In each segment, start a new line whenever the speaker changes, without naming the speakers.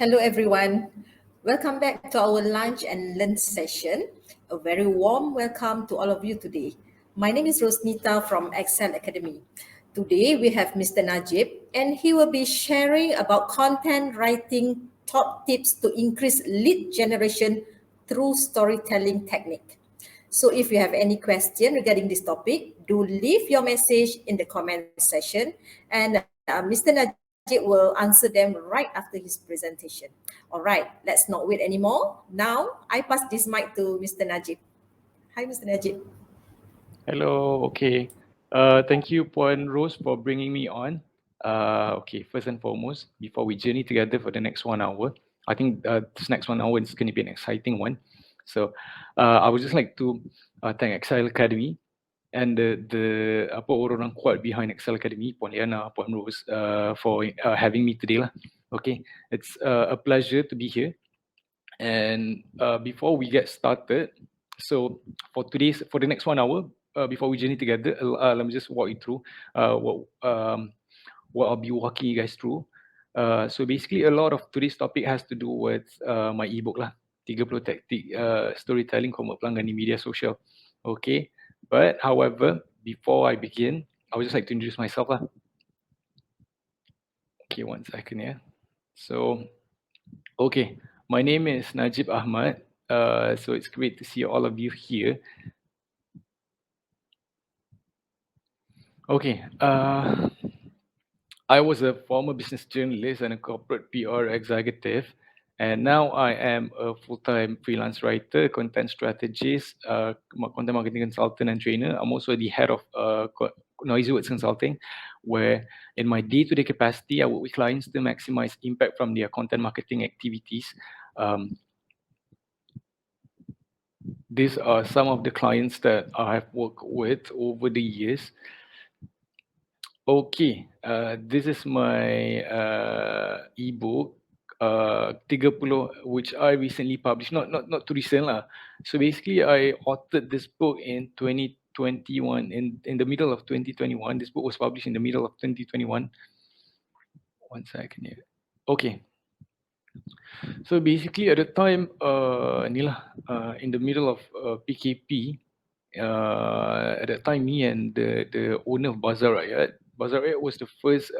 Hello everyone. Welcome back to our lunch and learn session. A very warm welcome to all of you today. My name is Rosnita from Excel Academy. Today we have Mr. Najib and he will be sharing about content writing top tips to increase lead generation through storytelling technique. So if you have any question regarding this topic, do leave your message in the comment section and Mr. Najib will answer them right after his presentation. All right, let's not wait anymore. Now, I pass this mic to Mr. Najib. Hi, Mr. Najib.
Hello, okay. Thank you, Puan Rose, for bringing me on. Okay, first and foremost, before we journey together for the next 1 hour, I think this next 1 hour is going to be an exciting one. So I would just like to thank 𝗟𝗨𝗡𝗖𝗛 Academy and the orang kuat behind 𝗟𝗨𝗡𝗖𝗛 Academy, Puan Liana, Puan Rose, for having me today lah. Okay, it's a pleasure to be here. And before we get started, so for the next 1 hour, before we journey together, let me just walk you through what I'll be walking you guys through. So basically, a lot of today's topic has to do with my ebook lah, 30 Taktik Storytelling Convert Pelanggan di Media Sosial. Okay, but however, before I begin, I would just like to introduce myself lah. Okay, 1 second, yeah. So, okay, my name is Najib Ahmad. So it's great to see all of you here. Okay, I was a former business journalist and a corporate PR executive, and now I am a full-time freelance writer, content strategist, content marketing consultant and trainer. I'm also the head of Noisy Words Consulting, where in my day-to-day capacity, I work with clients to maximize impact from their content marketing activities. These are some of the clients that I have worked with over the years. Okay, this is my ebook, 30, which I recently published, not too recent lah. So basically, I authored this book in 2021, in the middle of 2021. This book was published in the middle of 2021. 1 second here. Okay. So basically, at the time, in the middle of PKP, at that time, me and the owner of Bazaar Rakyat was the first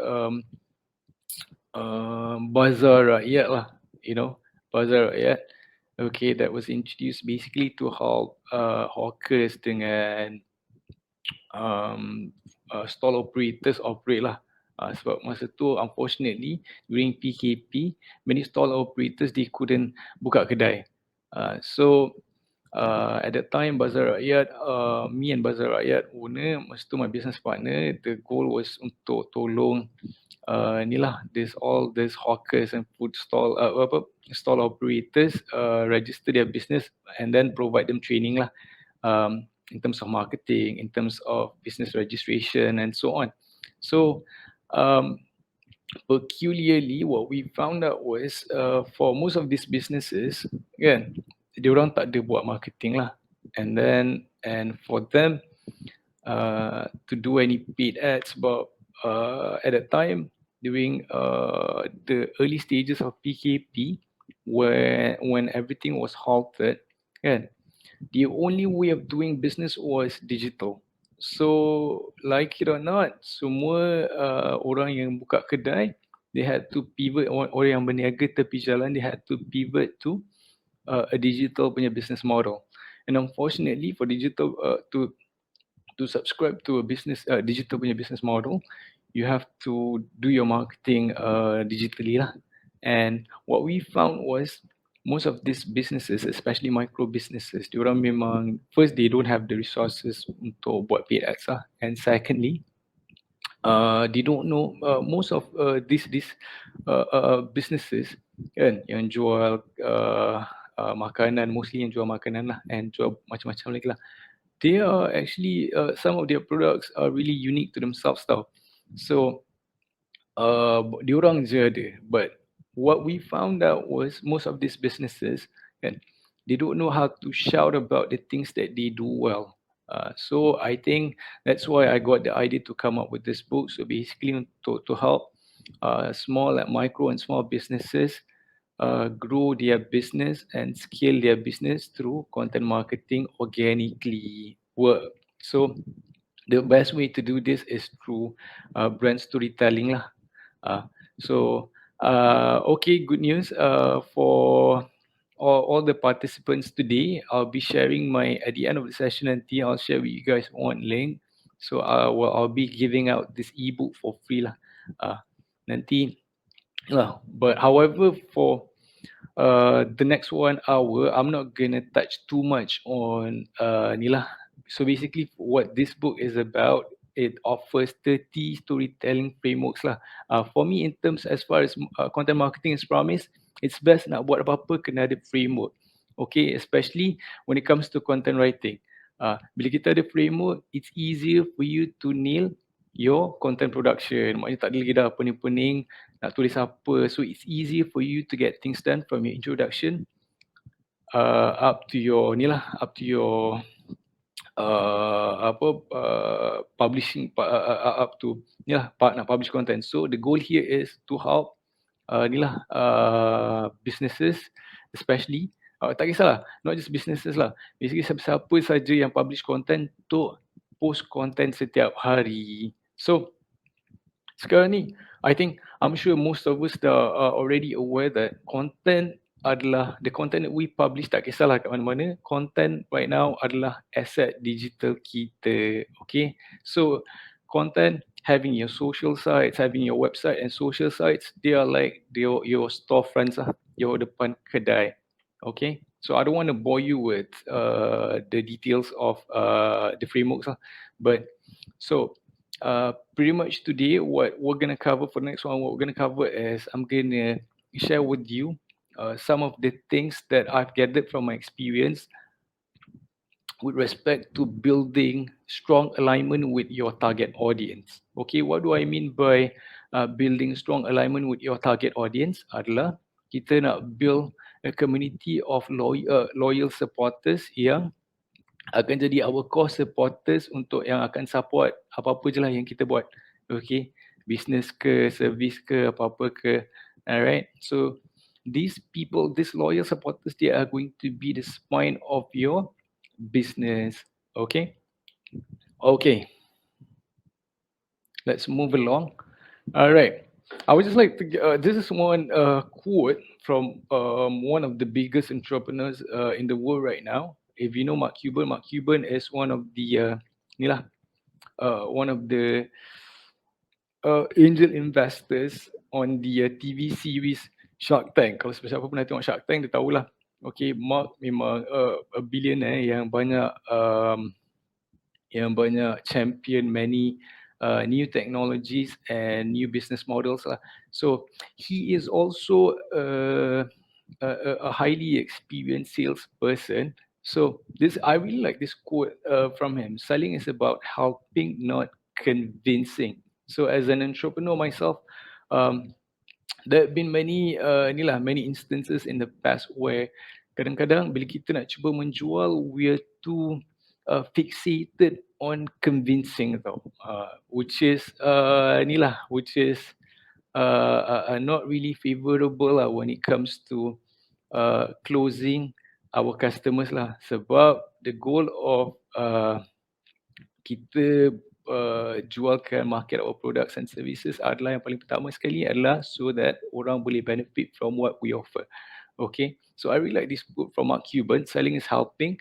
Bazaar Rakyat lah, Bazaar Rakyat. Okay, that was introduced basically to help hawkers dengan stall operators operate lah. Sebab masa tu, unfortunately, during PKP, many stall operators, they couldn't buka kedai. So at that time, Bazaar Rakyat, me and Bazaar Rakyat owner, masa tu my business partner, the goal was untuk tolong all these hawkers and food stall operators register their business and then provide them training lah, in terms of marketing, in terms of business registration and so on. So peculiarly, what we found out was for most of these businesses, kan, diorang tak ada buat marketing lah, and for them to do any paid ads, but at that time during the early stages of PKP, when everything was halted, kan, the only way of doing business was digital. So like it or not, semua orang yang buka kedai, they had to pivot, orang yang berniaga tepi jalan, they had to pivot to a digital punya business model. And unfortunately, for digital to subscribe to a business digital punya business model, you have to do your marketing digitally lah. And what we found was most of these businesses, especially micro businesses, diorang memang, first, they don't have the resources untuk buat paid ads lah. And secondly, they don't know, most of these businesses kan, yang jual makanan, mostly yang jual makanan lah, and jual macam-macam lagi lah, they are actually, some of their products are really unique to themselves tau. So diorang je ada, but what we found out was most of these businesses, kan, they don't know how to shout about the things that they do well. So I think that's why I got the idea to come up with this book. So basically to help small, like micro and small businesses grow their business and scale their business through content marketing organically work. So the best way to do this is through brand storytelling lah. Uh, so okay, good news for all the participants today. I'll be sharing at the end of the session nanti I'll share with you guys one link. So I'll be giving out this ebook for free lah. Nanti but however, for the next 1 hour, I'm not gonna touch too much on ni lah. So basically, what this book is about, it offers 30 storytelling frameworks lah. For me, in terms as far as content marketing is promised, it's best nak buat apa-apa kena ada framework. Okay, especially when it comes to content writing. Bila kita ada framework, it's easier for you to nail your content production. Maknanya tak ada lagi dah pening-pening nak tulis apa. So it's easier for you to get things done from your introduction up to your ni lah, up to your publishing up to ni lah part nak publish content. So the goal here is to help ni lah businesses especially tak kisahlah, not just businesses lah, basically siapa saja yang publish content untuk post content setiap hari. So sekarang ni, I'm sure most of us are already aware that content adalah, the content that we publish, tak kisahlah kat mana-mana, content right now adalah aset digital kita. Okay, so content, having your social sites, having your website and social sites, they are like your storefronts lah, your depan kedai. Okay, so I don't want to bore you with the details of the frameworks lah, but so pretty much today, what we're gonna cover for the next one, what we're gonna cover is I'm gonna share with you some of the things that I've gathered from my experience with respect to building strong alignment with your target audience. Okay, what do I mean by building strong alignment with your target audience? Adalah kita nak build a community of loyal supporters yang akan jadi our core supporters untuk yang akan support apa-apa je lah yang kita buat. Okay, business ke, service ke, apa-apa ke. Alright, so these people, these loyal supporters, they are going to be the spine of your business. Okay, let's move along. Alright, I would just like to this is one quote from one of the biggest entrepreneurs in the world right now. If you know Mark Cuban is one of the one of the angel investors on the TV series Shark Tank. Kalau siapa pernah tengok Shark Tank, dia tahulah. Okay, Mark memang a billionaire yang banyak champion many new technologies and new business models lah. So he is also a highly experienced salesperson. So I really like this quote from him. Selling is about helping, not convincing. So as an entrepreneur myself, there have been many instances in the past where kadang-kadang bila kita nak cuba menjual, we're too fixated on convincing tau, which is not really favorable lah when it comes to closing our customers lah. Sebab the goal of kita jualkan market our products and services adalah, yang paling pertama sekali adalah so that orang boleh benefit from what we offer. Okay, so I really like this quote from Mark Cuban. Selling is helping.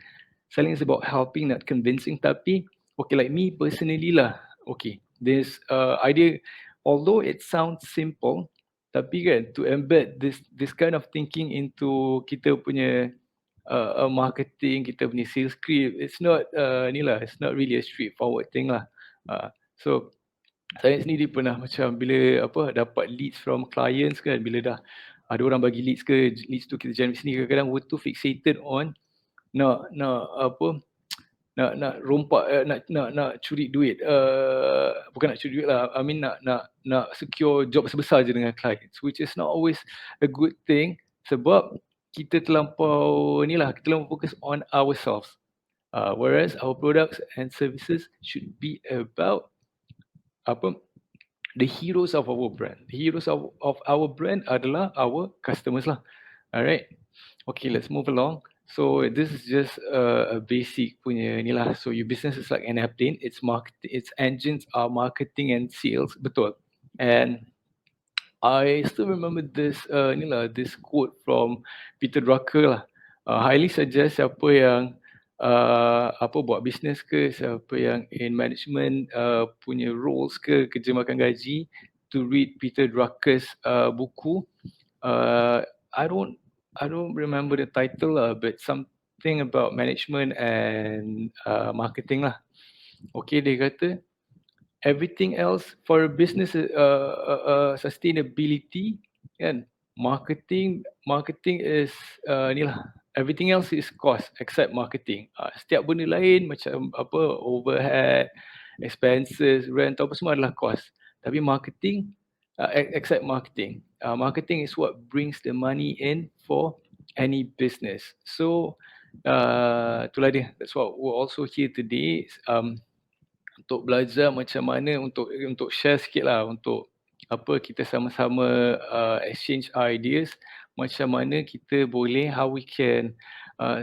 Selling is about helping, not convincing. Tapi, okay, like me personally lah, okay, this idea, although it sounds simple, tapi kan, to embed this kind of thinking into kita punya marketing, kita punya sales script, it's not it's not really a straightforward thing lah. So saya sendiri pernah macam bila dapat leads from clients kan, bila dah ada orang bagi leads tu kita generate sendiri, kadang-kadang we're too fixated on nak rompak, nak curi duit, bukan nak curi duit lah, I mean nak secure job sebesar je dengan clients, which is not always a good thing, sebab kita terlampau fokus on ourselves, whereas our products and services should be about the heroes of our brand. The heroes of our brand adalah our customers lah. Alright. Okay, let's move along. So this is just a basic punya ni lah. So your business is like an airplane. Its its engines are marketing and sales, betul. And I still remember this ni lah, this quote from Peter Drucker lah. Highly suggest siapa yang apa buat business ke, siapa yang in management punya roles ke, kerja makan gaji, to read Peter Drucker's buku. I don't remember the title lah, but something about management and marketing lah. Okay, dia kata everything else for a business sustainability kan, marketing is ni lah, everything else is cost except marketing. Setiap benda lain macam apa overhead, expenses, rent apa semua adalah cost. Tapi marketing except marketing. Marketing is what brings the money in for any business. So itulah dia. That's what we're also here today. Untuk belajar macam mana untuk share sikit lah, untuk apa kita sama-sama exchange ideas macam mana kita boleh, how we can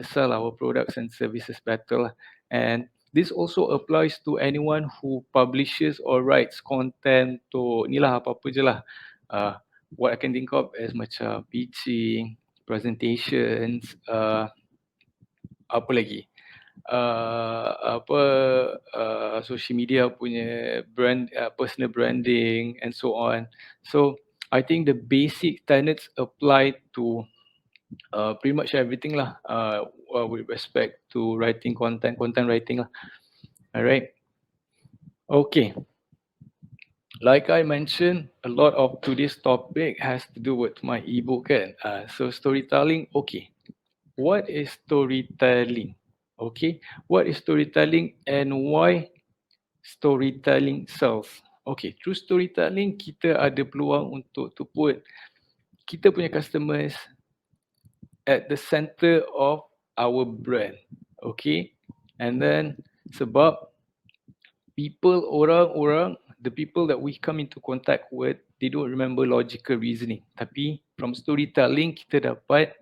sell our products and services better lah. And this also applies to anyone who publishes or writes content to ni lah, apa-apa je lah. What I can think of as macam pitching, presentations, apa lagi, social media punya brand, personal branding and so on. So I think the basic tenets apply to pretty much everything lah, with respect to writing content writing lah. Alright. Okay. Like I mentioned, a lot of today's topic has to do with my ebook kan. So storytelling, okay. What is storytelling? Okay, what is storytelling and why storytelling sells? Okay, through storytelling kita ada peluang untuk to put kita punya customers at the center of our brand. Okay, and then sebab orang-orang, the people that we come into contact with, they don't remember logical reasoning. Tapi from storytelling kita dapat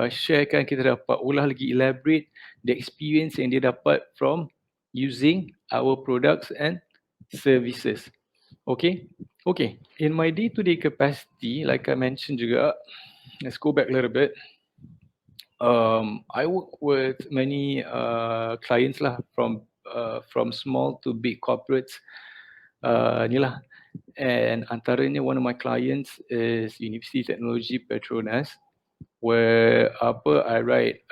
sharekan, kita dapat ulah lagi, elaborate the experience yang dia dapat from using our products and services. Okay, in my day-to-day capacity, like I mentioned juga, let's go back a little bit. I work with many clients lah, from small to big corporates. Ni lah, and antaranya one of my clients is University Technology Petronas, where I write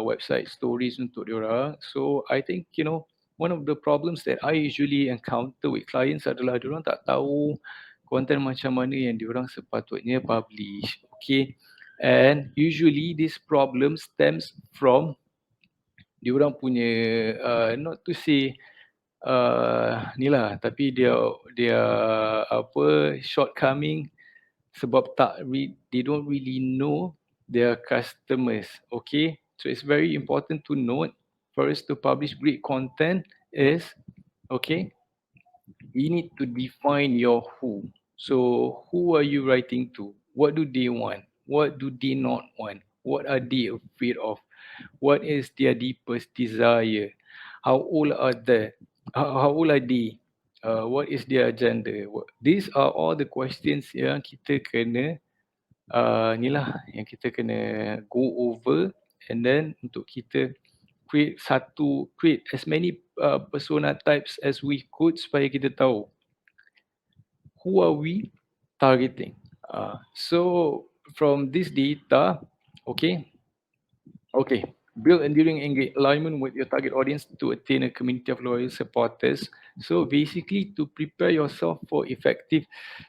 website stories untuk diorang. So I think, you know, one of the problems that I usually encounter with clients adalah diorang tak tahu konten macam mana yang diorang sepatutnya publish. Okay, and usually this problem stems from diorang punya not to say ni lah, tapi dia shortcoming, sebab they don't really know their customers. Okay, so it's very important to note, for us to publish great content is, okay, we need to define your who. So who are you writing to? What do they want? What do they not want? What are they afraid of? What is their deepest desire? How old are they? What is their agenda? These are all the questions yang kita kena ni lah, yang kita kena go over, and then untuk kita create as many persona types as we could, supaya kita tahu who are we targeting. So from this data, okay, build enduring alignment with your target audience to attain a community of loyal supporters. So basically, to prepare yourself for effective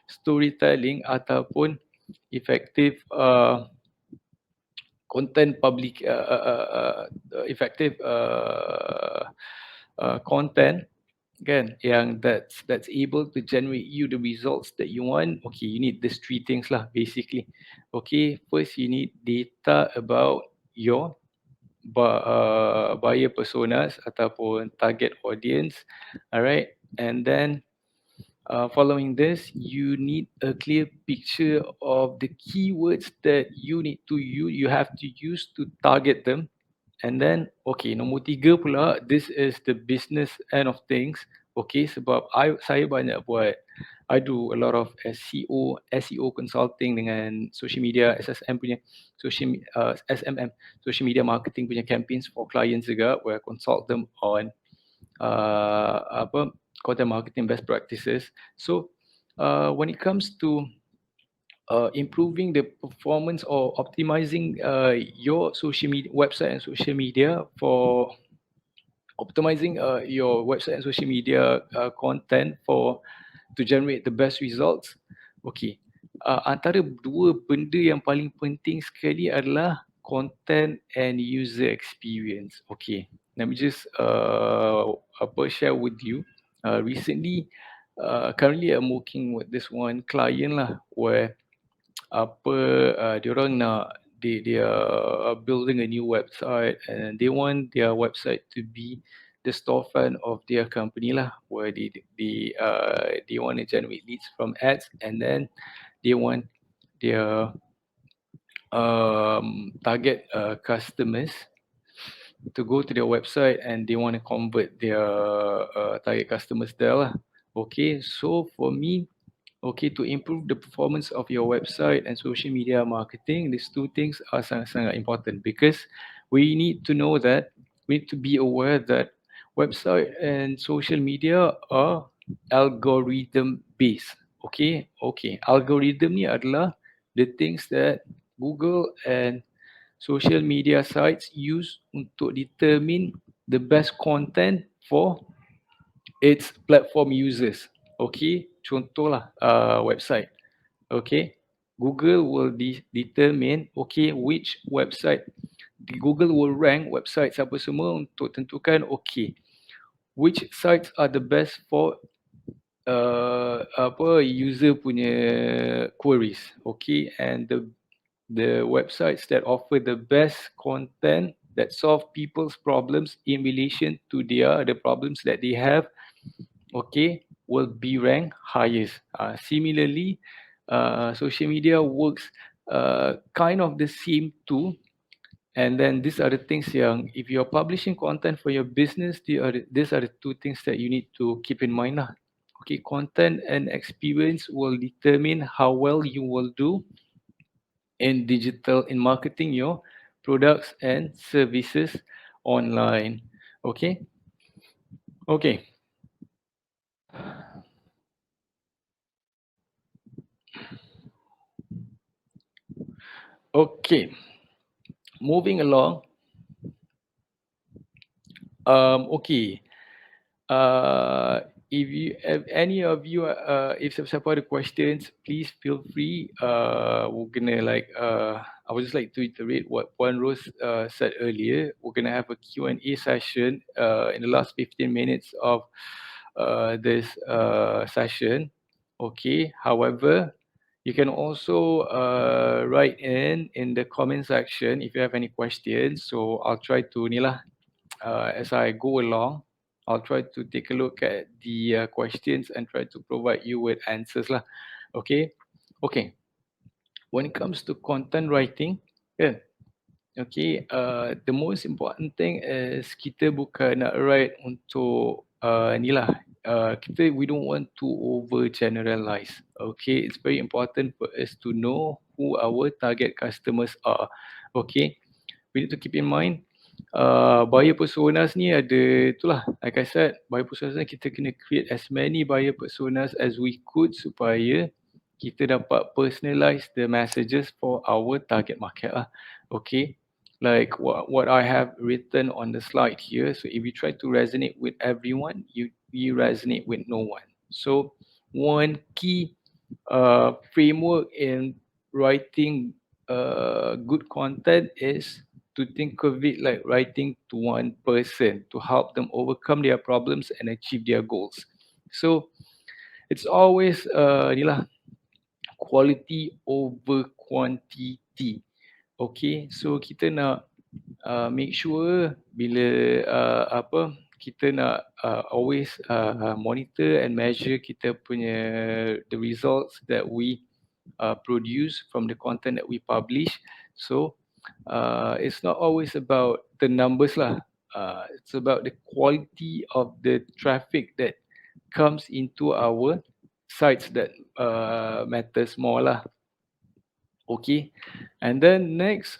storytelling ataupun effective content public, effective content kan, yang that's able to generate you the results that you want. Okay, you need these three things lah basically. Okay, first you need data about your buyer personas ataupun target audience. Alright, and then Following this, you need a clear picture of the keywords that you need to use, you have to use to target them. And then, okay, nombor 3 pula, this is the business end of things. Okay, sebab saya banyak buat, I do a lot of SEO consulting dengan social media, SSM punya, SMM, social media marketing punya campaigns for clients juga, where I consult them on content marketing best practices. So when it comes to improving the performance or optimizing your social media website and social media, for optimizing your website and social media content for to generate the best results. Okay, antara dua benda yang paling penting sekali adalah content and user experience. Okay, let me just share with you. Recently, currently I'm working with this one client lah, where diorang nak, they are building a new website, and they want their website to be the storefront of their company lah, where they want to generate leads from ads, and then they want their target customers to go to their website, and they want to convert their target customers there lah. Okay, so for me, okay, to improve the performance of your website and social media marketing, these two things are sangat-sangat important, because we need to know that, we need to be aware that website and social media are algorithm based. Okay, algorithm ni adalah the things that Google and social media sites use untuk determine the best content for its platform users. Okay, contohlah website. Okay, Google will determine, okay, which website, Google will rank websites apa semua untuk tentukan, okay, which sites are the best for user punya queries. Okay, and the websites that offer the best content that solve people's problems in relation to the problems that they have, okay, will be ranked highest. Similarly, social media works kind of the same too. And then these are the things yang, if you're publishing content for your business, these are the two things that you need to keep in mind lah. Okay, content and experience will determine how well you will do in marketing your products and services online. Okay. Okay, moving along. Okay, if any of you, if siapa ada questions, please feel free. We're gonna I would just like to iterate what Puan Rose said earlier. We're gonna have a Q&A session in the last 15 minutes of this session. Okay, however, you can also write in the comment section if you have any questions. So I'll try to as I go along, I'll try to take a look at the questions and try to provide you with answers lah. Okay. When it comes to content writing, yeah. Okay, the most important thing is kita bukan nak write untuk we don't want to over generalize. Okay, it's very important for us to know who our target customers are. Okay, we need to keep in mind buyer personas ni ada, itulah, like I said, buyer personas ni kita kena create as many buyer personas as we could supaya kita dapat personalize the messages for our target market lah. Okay, like what I have written on the slide here. So if you try to resonate with everyone, you resonate with no one. So one key framework in writing good content is to think of it like writing to one person to help them overcome their problems and achieve their goals. So it's always quality over quantity. Okay, so kita nak make sure bila kita nak always monitor and measure kita punya the results that we produce from the content that we publish. So it's not always about the numbers lah. It's about the quality of the traffic that comes into our sites that matters more lah. Okay, and then next,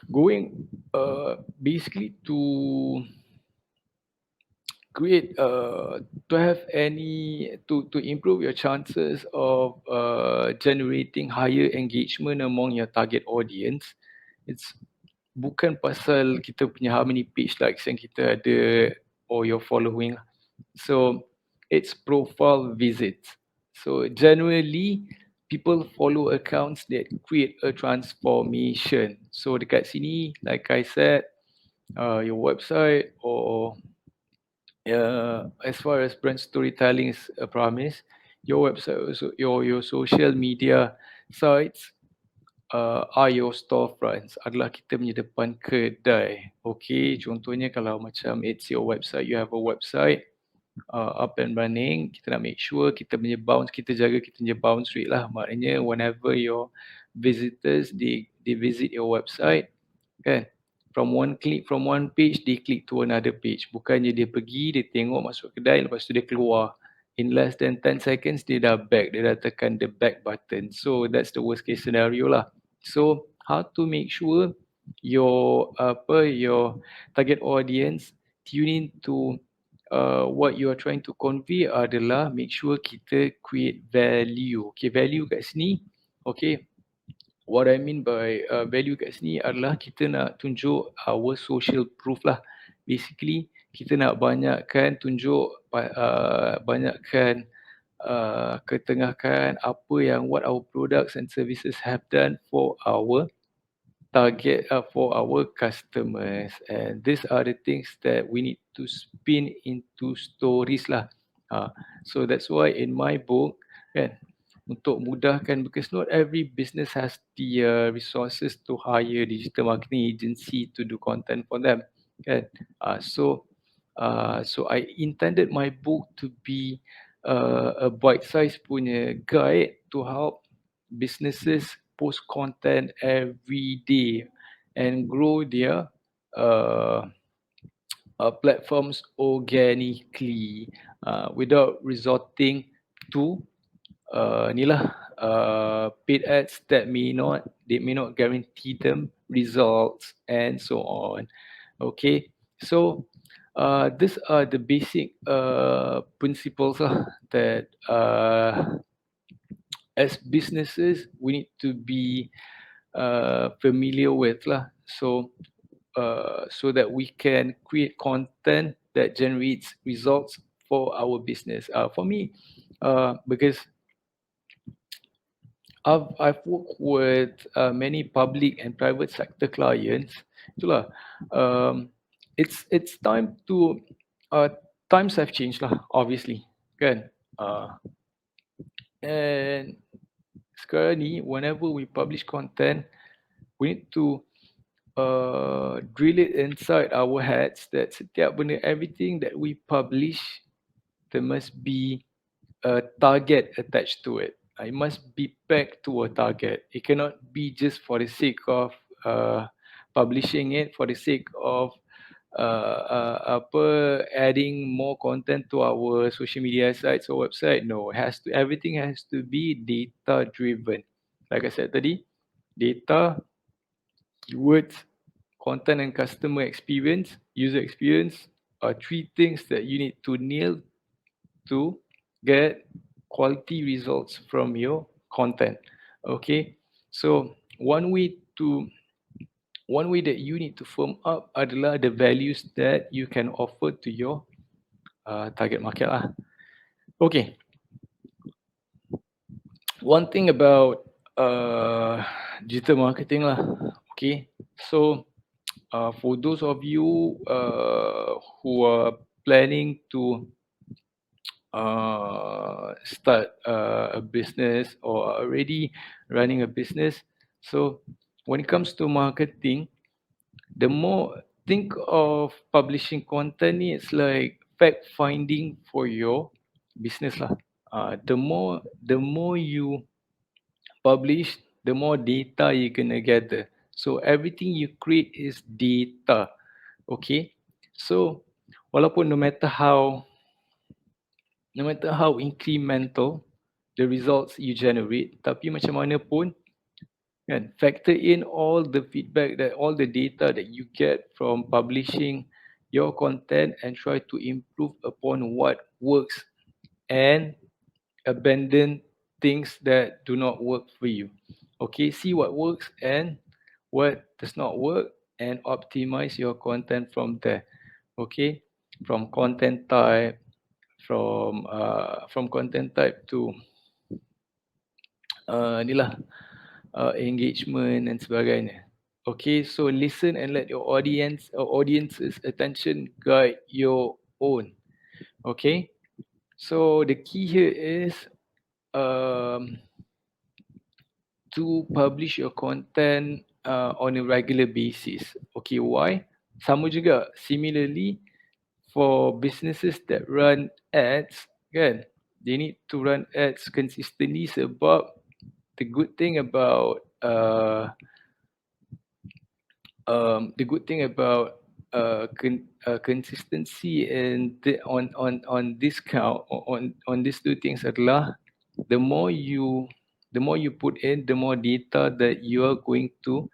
going basically to create to have any to improve your chances of generating higher engagement among your target audience. It's bukan pasal kita punya how many page likes yang kita ada or your following. So it's profile visits. So generally people follow accounts that create a transformation. So dekat sini, like I said, your website or as far as brand storytelling is a promise, your website also, your social media sites are your storefronts, adalah kita punya depan kedai. Okay, contohnya kalau macam it's your website, you have a website up and running, kita nak make sure kita punya bounce, kita jaga kita punya bounce rate lah. Maknanya whenever your visitors they visit your website, kan, from one page they click to another page. Bukannya dia pergi, dia tengok masuk kedai, lepas tu dia keluar. In less than 10 seconds dia dah back, dia dah tekan the back button. So that's the worst case scenario lah. So how to make sure your target audience tune in to what you are trying to convey adalah make sure kita create value. Okay, value kat sini, okay, what I mean by value kat sini adalah kita nak tunjuk our social proof lah. Basically, kita nak banyakkan tunjuk, banyakkan ketengahkan apa yang what our products and services have done for our target, for our customers. And these are the things that we need to spin into stories lah. So that's why in my book, kan, untuk mudahkan, because not every business has the resources to hire digital marketing agency to do content for them, kan. So I intended my book to be a bite-sized punya guide to help businesses post content every day and grow their platforms organically without resorting to paid ads that may not guarantee them results and so on. Okay, so these are the basic principles that as businesses we need to be familiar with lah. So that we can create content that generates results for our business. For me, because I've worked with many public and private sector clients, itulah, it's time to times have changed lah, obviously, kan. And sekarang ni, whenever we publish content, we need to drill it inside our heads that setiap benda, everything that we publish, there must be a target attached to it. It must be pegged to a target. It cannot be just for the sake of publishing it, for the sake of adding more content to our social media sites or website. No, everything has to be data driven. Like I said tadi, data, keywords, content and customer experience, user experience are three things that you need to nail to get quality results from your content. Okay, so one way that you need to firm up adalah the values that you can offer to your target market lah. Okay, one thing about digital marketing lah. Okay, so for those of you who are planning to start a business or already running a business, so when it comes to marketing, the more think of publishing content ni, it's like fact finding for your business lah. The more you publish, the more data you're gonna gather. So everything you create is data. Okay. So walaupun no matter how incremental the results you generate, tapi macam mana pun kan, factor in all the feedback, that all the data that you get from publishing your content, and try to improve upon what works and abandon things that do not work for you. Okay, see what works and what does not work, and optimize your content from there. Okay, from content type, from content type to inilah engagement dan sebagainya. Okay, so listen and let your audience's attention guide your own. Okay, so the key here is to publish your content on a regular basis. Okay, why? Sama juga, similarly, for businesses that run ads, kan, they need to run ads consistently, sebab the good thing about consistency and on this count, on these two things adalah, the more you put in, the more data that you are going to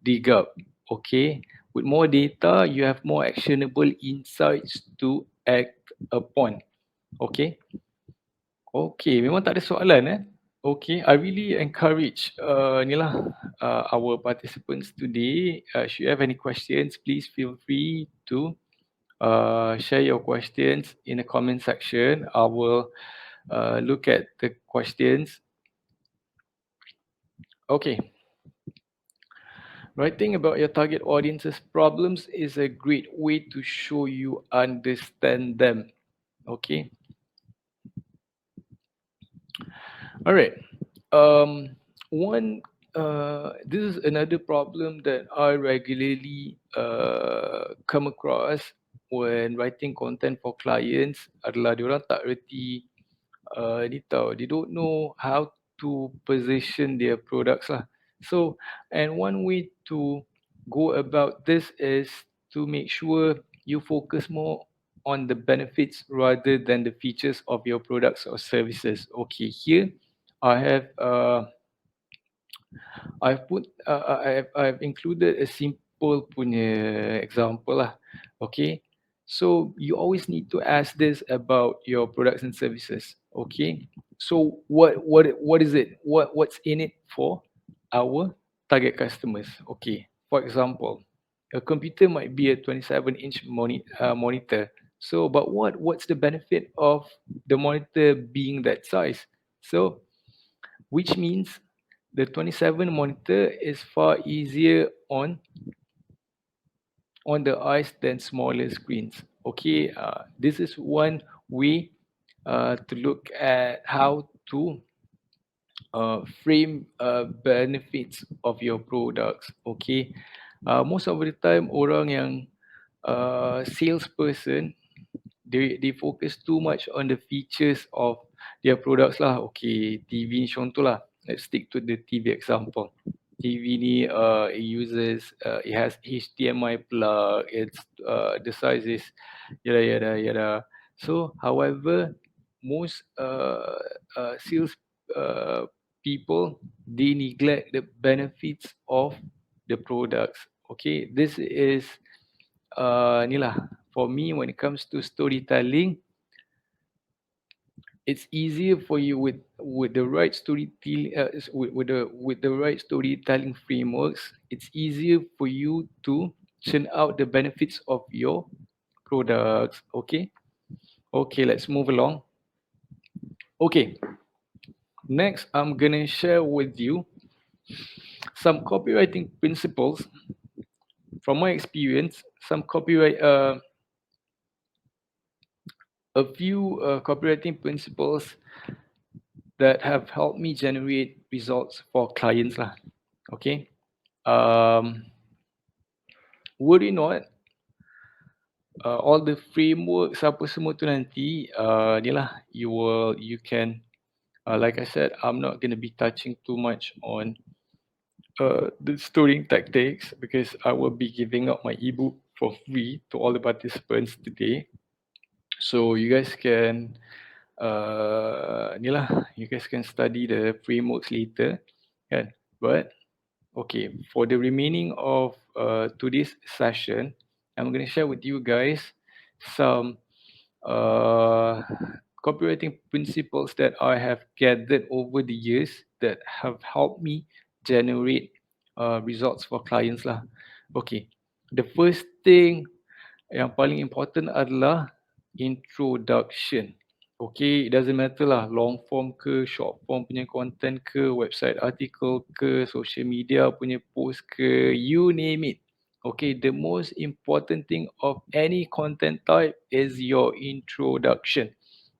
dig up. Okay, with more data you have more actionable insights to act upon. Okay, memang tak ada soalan Okay, I really encourage our participants today. Should you have any questions, please feel free to share your questions in the comment section. I will look at the questions. Okay. Writing about your target audience's problems is a great way to show you understand them. Okay. All right. This is another problem that I regularly come across when writing content for clients adalah diorang tak reti ni tau, they don't know how to position their products lah. So, and one way to go about this is to make sure you focus more on the benefits rather than the features of your products or services. Okay, here I have I've included a simple punya example lah. Okay, so you always need to ask this about your products and services. Okay, so what is it? What's in it for our target customers? Okay, for example, a computer might be a 27-inch monitor. So, but what's the benefit of the monitor being that size? So, which means the 27 monitor is far easier on the eyes than smaller screens. Okay, this is one way to look at how to frame benefits of your products. Okay, most of the time orang yang salesperson, they focus too much on the features of their products lah. Okay, TV ni contoh lah. Let's stick to the TV example. TV ni it uses it has HDMI plug, it's the size is yada yada yada. So however, most sales people, they neglect the benefits of the products. Okay, this is ni lah, for me, when it comes to storytelling, it's easier for you with the right storytelling with the right storytelling frameworks. It's easier for you to churn out the benefits of your products. Okay, let's move along. Okay, next I'm gonna share with you some copywriting principles from my experience. A few copywriting principles that have helped me generate results for clients lah. Okay, worry not, all the frameworks apa semua tu nanti ni lah you can like I said, I'm not going to be touching too much on the storing tactics because I will be giving out my ebook for free to all the participants today. So you guys can ni lah, you guys can study the frameworks later, kan? But okay, for the remaining of today's session, I'm going to share with you guys some copywriting principles that I have gathered over the years that have helped me generate results for clients lah. Okay, the first thing yang paling important adalah introduction. Okay, it doesn't matter lah long form ke, short form punya content ke, website article ke, social media punya post ke, you name it. Okay, the most important thing of any content type is your introduction.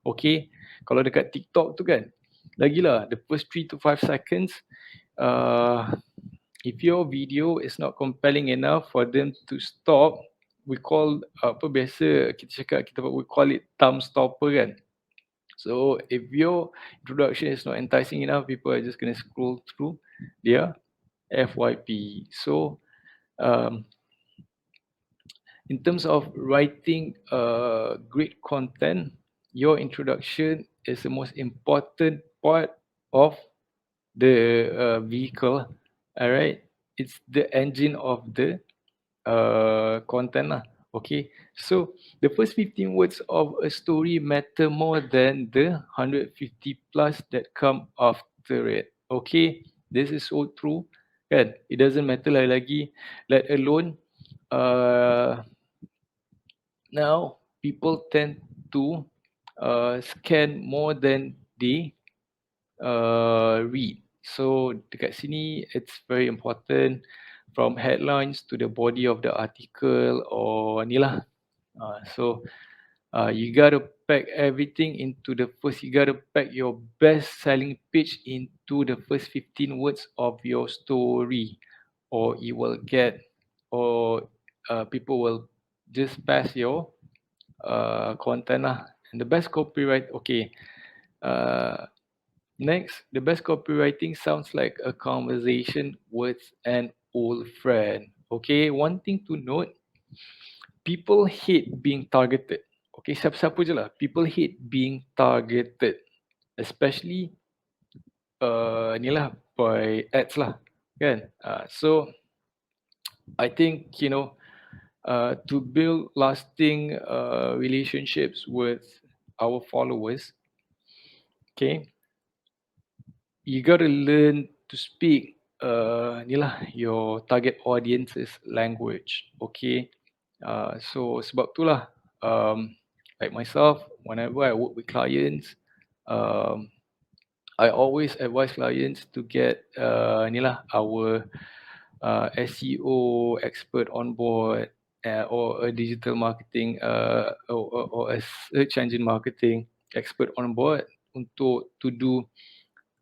Okay, kalau dekat TikTok tu kan, lagilah the first 3 to 5 seconds, if your video is not compelling enough for them to stop, we call apa biasa kita cakap, we call it thumb stopper kan. So if your introduction is not enticing enough, people are just going to scroll through their FYP. So in terms of writing great content, your introduction is the most important part of the vehicle. All right, it's the engine of the content lah. Okay, so the first 15 words of a story matter more than the 150 plus that come after it. Okay, this is so true kan. It doesn't matter lagi, let alone now people tend to scan more than they read. So dekat sini it's very important from headlines to the body of the article or ni lah. So you gotta pack everything into the first, you gotta pack your best selling pitch into the first 15 words of your story, or you will get, or people will just pass your content lah. And the best copyright, okay. Next, the best copywriting sounds like a conversation with an old friend. Okay, one thing to note, people hate being targeted. Okay, siapa-siapa je lah. People hate being targeted. Especially ni lah, by ads lah. Kan? So, I think, to build lasting relationships with our followers, okay, you got to learn to speak ni lah, your target audience's language. Okay, so sebab tu lah, like myself, whenever I work with clients, I always advise clients to get ni lah, our SEO expert on board, or a digital marketing or a search engine marketing expert on board untuk to do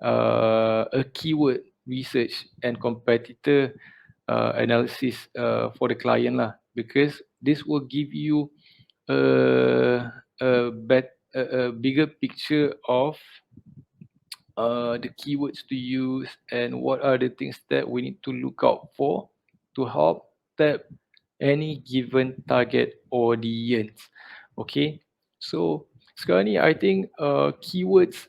a keyword research and competitor analysis for the client lah, because this will give you a bigger picture of the keywords to use and what are the things that we need to look out for to help tap any given target audience. Okay, so sekarang ni I think keywords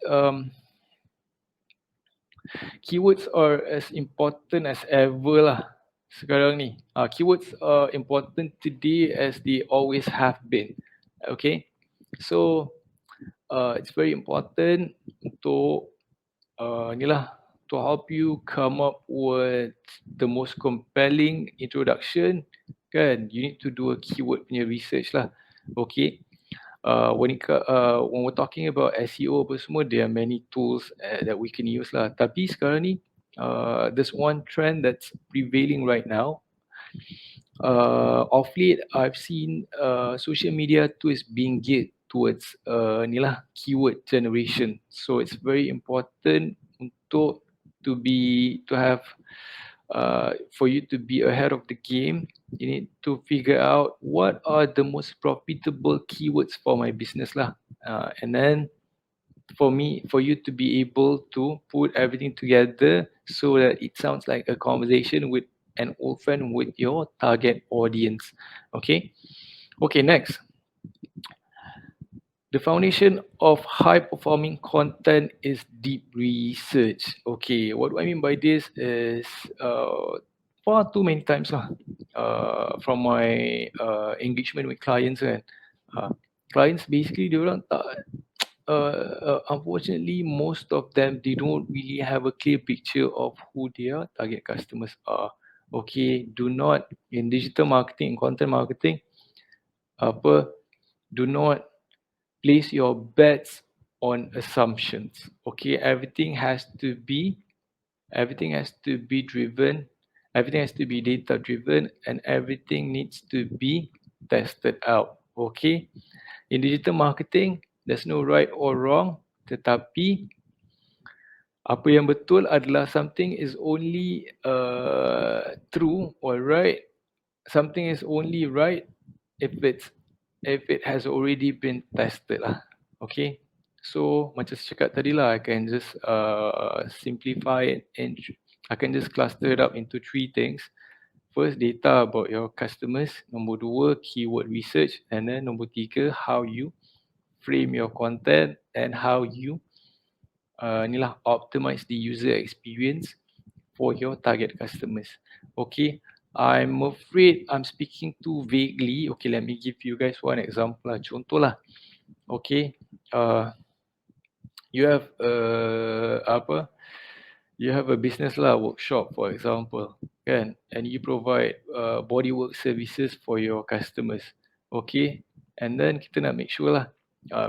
are as important as ever lah sekarang ni. Keywords are important today as they always have been. Okay, so it's very important untuk ni lah, to help you come up with the most compelling introduction kan. You need to do a keyword punya research lah. Okay, when we're talking about SEO apa semua, there are many tools that we can use lah. Tapi sekarang ni there's one trend that's prevailing right now. Of late, I've seen social media too is being geared towards ni lah, keyword generation. So it's very important untuk for you to be ahead of the game You need to figure out what are the most profitable keywords for my business lah. And then for you to be able to put everything together so that it sounds like a conversation with an old friend with your target audience. Okay. Okay, next. The foundation of high performing content is deep research. Okay, what do I mean by this is far too many times lah, from my engagement with clients kan, clients basically diorang tak unfortunately most of them they don't really have a clear picture of who their target customers are. Okay, do not in digital marketing, content marketing, do not place your bets on assumptions. Okay, everything has to be driven, everything has to be data driven, and everything needs to be tested out. Okay, in digital marketing there's no right or wrong, tetapi apa yang betul adalah something is only true or right, something is only right if it has already been tested lah. Okay, so macam saya cakap tadi lah, I can just simplify it and I can just cluster it up into 3 things. First, data about your customers. Nombor 2, keyword research. And then nombor 3, how you frame your content and how you optimize the user experience for your target customers. Okay, I'm afraid I'm speaking too vaguely. Okay, let me give you guys one example lah. Contoh lah. Okay, you have you have a business lah, workshop for example, kan, and you provide bodywork services for your customers. Okay, and then kita nak make sure lah,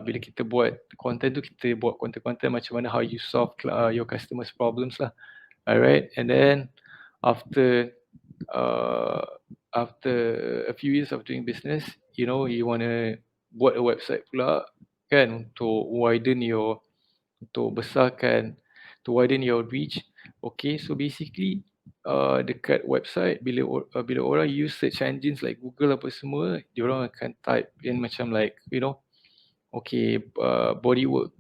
bila kita buat content tu, kita buat content macam mana how you solve your customers problems lah. Alright, and then after a few years of doing business, you know, you want to buat a website pula kan, untuk widen your, untuk besarkan, to widen your reach. Okay, so basically dekat website, bila orang use search engines like Google apa semua, diorang akan type in macam like, you know, okay, bodywork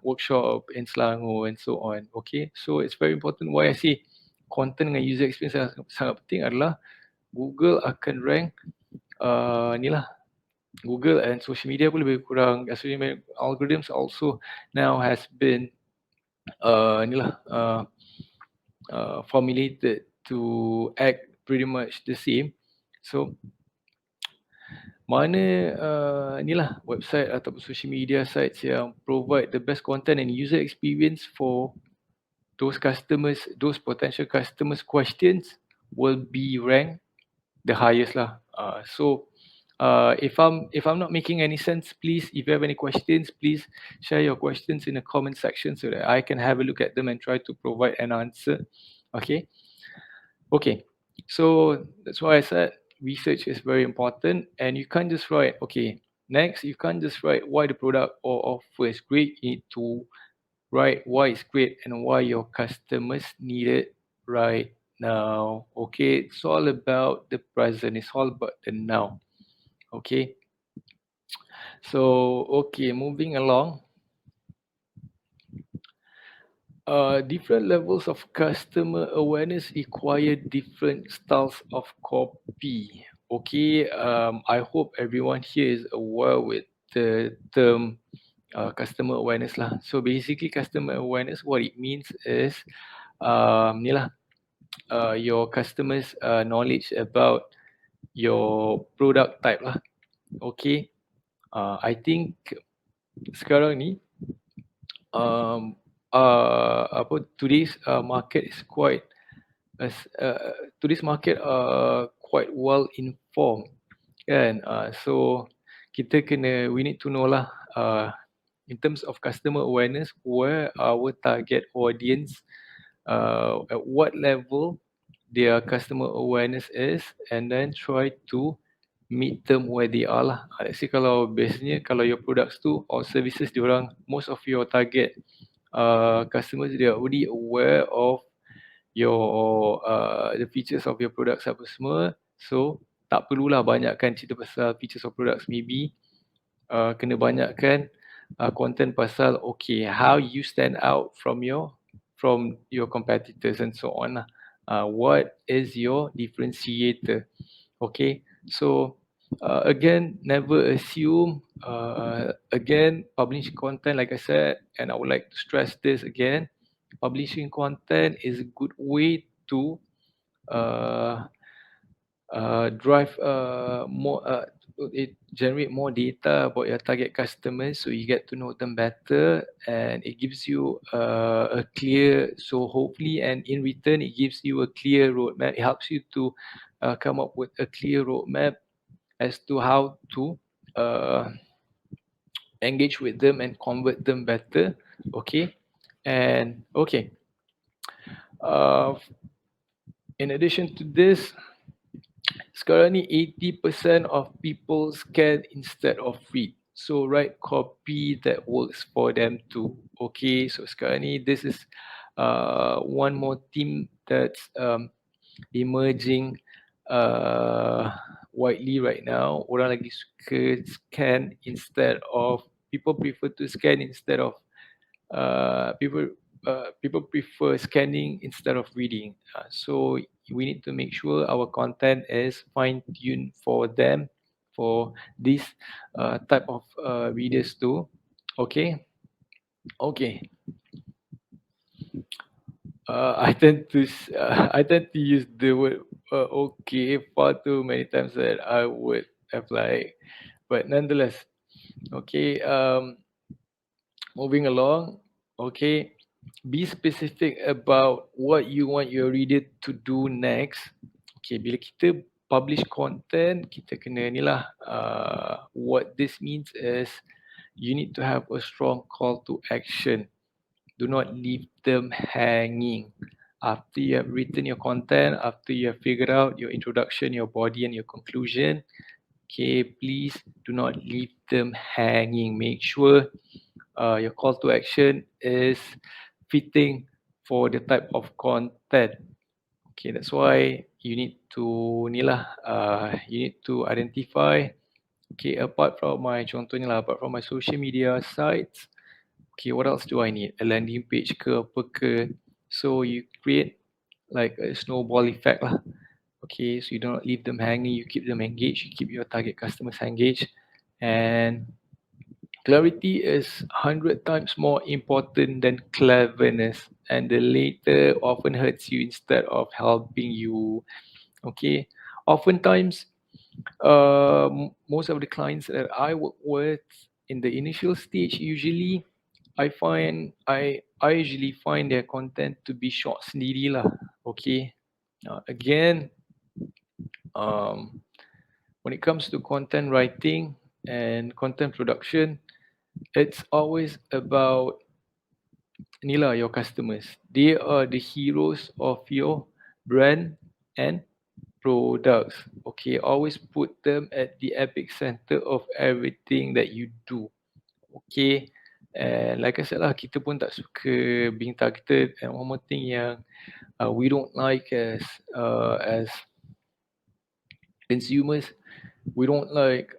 workshop in Selangor and so on. Okay, so it's very important. Why I say content dengan user experience sangat penting adalah Google akan rank ni lah, Google and social media pun lebih kurang, social media algorithms also now has been formulated to act pretty much the same. So mana inilah website ataupun social media sites yang provide the best content and user experience for those customers, those potential customers' questions will be ranked the highest lah. So if I'm not making any sense, please, if you have any questions, please share your questions in the comment section so that I can have a look at them and try to provide an answer. Okay. Okay. So that's why I said research is very important, and you can't just write, okay, next, you can't just write why the product or offer is great. You need to write why it's great and why your customers need it right now. Okay, it's all about the present, it's all about the now. Okay, so okay, moving along. Different levels of customer awareness require different styles of copy. Okay, I hope everyone here is aware with the term customer awareness lah. So basically customer awareness, what it means is your customers knowledge about your product type lah. Okay, I think sekarang ni today's market is quite today's market quite well informed kan, so we need to know lah in terms of customer awareness, where our target audience, at what level their customer awareness is, and then try to meet them where they are lah. Let's say kalau biasanya kalau your products tu or services diorang, most of your target customers, they are already aware of your the features of your products apa semua. So tak perlulah banyakkan cerita pasal features of products. Maybe kena banyakkan content pasal okay, how you stand out from your competitors and so on lah. What is your differentiator? Okay, so again, never assume. Again, publishing content, like I said, and I would like to stress this again, publishing content is a good way to drive more it generate more data about your target customers, so you get to know them better, and it gives you a clear, so hopefully, and in return it gives you a clear roadmap. It helps you to come up with a clear roadmap as to how to engage with them and convert them better. Okay, and okay, in addition to this, sekarang ni 80% of people scan instead of read. So write copy that works for them too. Okay, so sekarang ni this is one more theme that's emerging widely right now. Orang lagi suka scan instead of, people prefer to scan instead of people prefer scanning instead of reading. So we need to make sure our content is fine-tuned for them, for this type of readers too. Okay. I tend to use the word okay far too many times that I would apply, but nonetheless, okay. Moving along, okay. Be specific about what you want your reader to do next. Okay, bila kita publish content, kita kena ni lah. What this means is you need to have a strong call to action. Do not leave them hanging. After you have written your content, after you have figured out your introduction, your body, and your conclusion, okay, please do not leave them hanging. Make sure your call to action is fitting for the type of content. Okay, that's why you need to you need to identify. Okay, apart from apart from my social media sites, okay, what else do I need? A landing page ke apa ke? So you create like a snowball effect lah. Okay, so you don't leave them hanging, you keep them engaged, you keep your target customers engaged, and clarity is 100 times more important than cleverness, and the latter often hurts you instead of helping you. Okay, oftentimes, most of the clients that I work with in the initial stage, usually I usually find their content to be short sendiri lah. Okay, again, when it comes to content writing and content production, it's always about inilah your customers. They are the heroes of your brand and products. Okay, always put them at the epic center of everything that you do. Okay, and like I said lah, kita pun tak suka being targeted. And one more thing yang we don't like as consumers, we don't like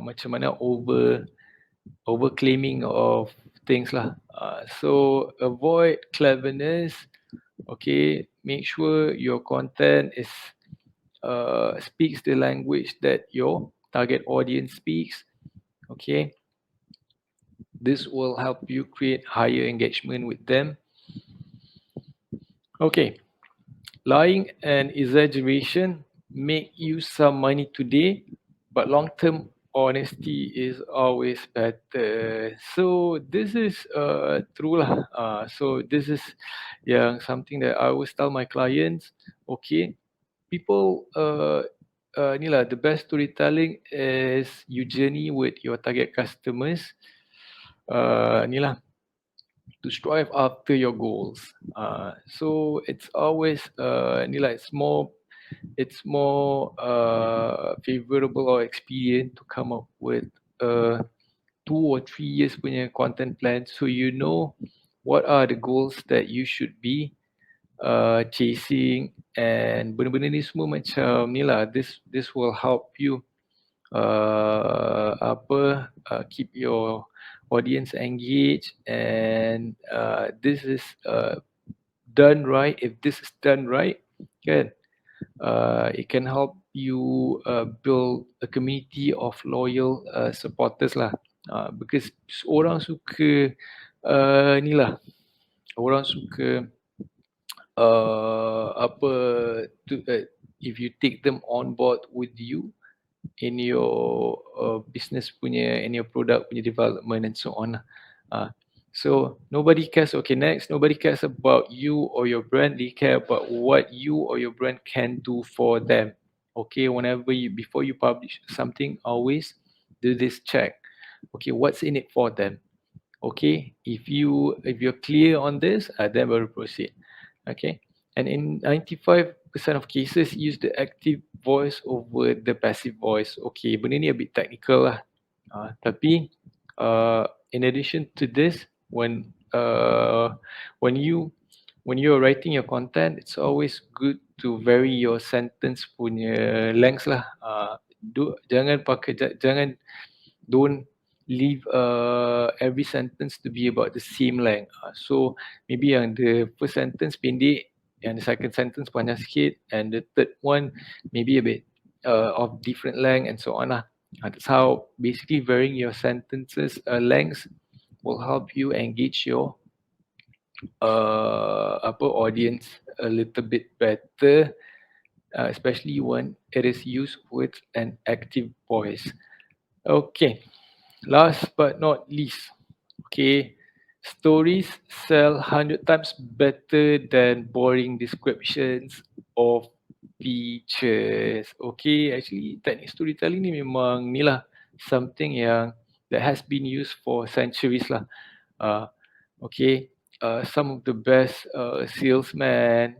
macam mana over claiming of things lah. So avoid cleverness. Okay, make sure your content is speaks the language that your target audience speaks. Okay, this will help you create higher engagement with them. Okay, lying and exaggeration make you some money today, but long-term honesty is always better. So this is true lah. So this is something that I always tell my clients. Okay, people the best storytelling is you journey with your target customers. To strive after your goals. So it's always it's more favorable or expedient to come up with 2 or 3 years punya content plan, so you know what are the goals that you should be chasing, and benda-benda ni semua macam ni lah. This will help you keep your audience engaged, and this is done right. If this is done right, kan, it can help you build a community of loyal supporters lah. Because orang suka ni lah, orang suka if you take them on board with you in your business punya, in your product punya development and so on. So nobody cares. Okay, next, nobody cares about you or your brand. They care about what you or your brand can do for them. Okay, before you publish something, always do this check. Okay, what's in it for them? Okay, if you're clear on this, then we'll proceed. Okay, and in 95% of cases, use the active voice over the passive voice. Okay, benda ni a bit technical lah. Tapi in addition to this, when you're writing your content, it's always good to vary your sentence punya length lah. Don't leave every sentence to be about the same length. So maybe yang the first sentence pendek, and the second sentence panjang sikit, and the third one maybe a bit of different length and so on lah. That's how basically varying your sentences lengths will help you engage your audience a little bit better, especially when it is used with an active voice. Okay, last but not least, okay, stories sell 100 times better than boring descriptions of features. Okay, actually teknik storytelling ni memang ni lah, something that has been used for centuries lah. Okay, some of the best salesmen,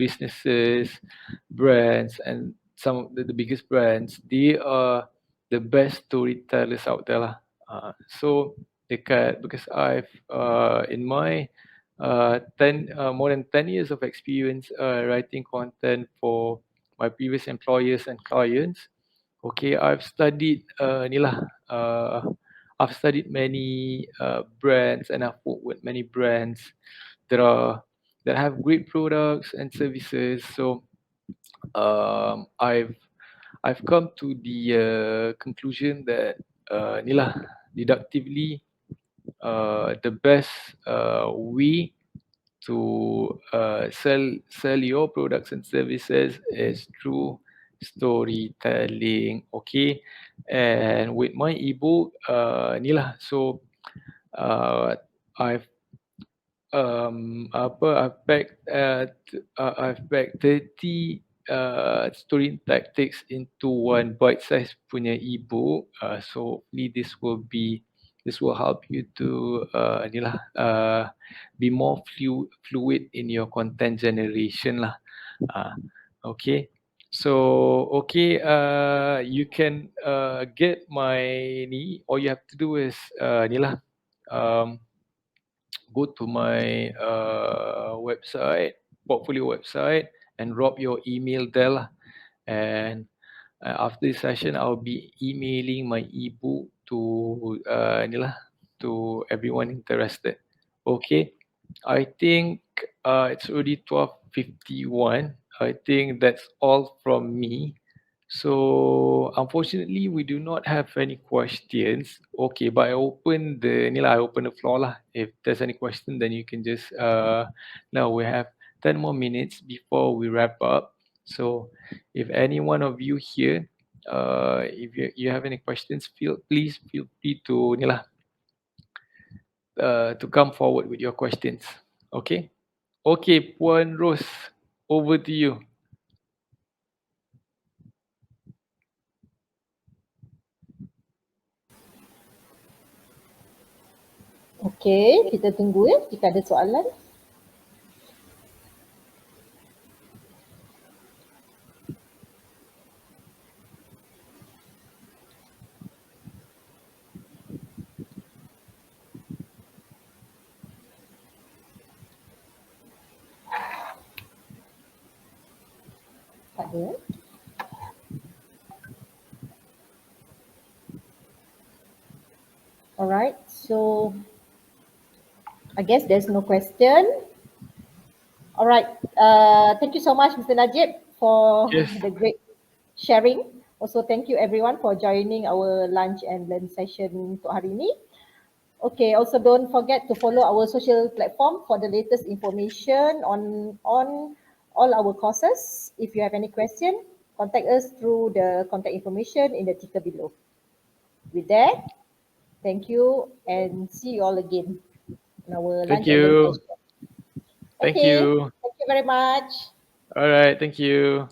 businesses, brands, and some of the biggest brands, they are the best storytellers out there lah. So because I've in my more than 10 years of experience writing content for my previous employers and clients, okay, I've studied I've studied many brands, and I've worked with many brands that have great products and services. So I've come to the conclusion that deductively the best way to sell your products and services is through storytelling. Okay, and with my ebook so I've packed 30 story tactics into one bite-sized punya ebook. So hopefully this will help you to be more fluid in your content generation lah. Okay, so you can get my all you have to do is go to my website, portfolio website, and drop your email there lah. And after this session, I'll be emailing my ebook to to everyone interested. Okay, I think it's already 12:51. I think that's all from me. So unfortunately, we do not have any questions. Okay, but I open the floor lah. If there's any question, then you can just now we have 10 more minutes before we wrap up. So if any one of you here, if you have any questions, please feel free to to come forward with your questions. Okay, Puan Rose, over to you.
Okey, kita tunggu ya jika ada soalan. Tak ada. Alright, so I guess there's no question. Alright, thank you so much, Mr. Najib, for
Yes.
the great sharing. Also, thank you everyone for joining our lunch and learn session untuk hari ini. Okay, also don't forget to follow our social platform for the latest information on all our courses. If you have any question, contact us through the contact information in the ticker below. With that, thank you and see you all again in our
Thank
lunch and learn
you.
session.
Thank
Okay,
you.
thank you very much.
All right. Thank you.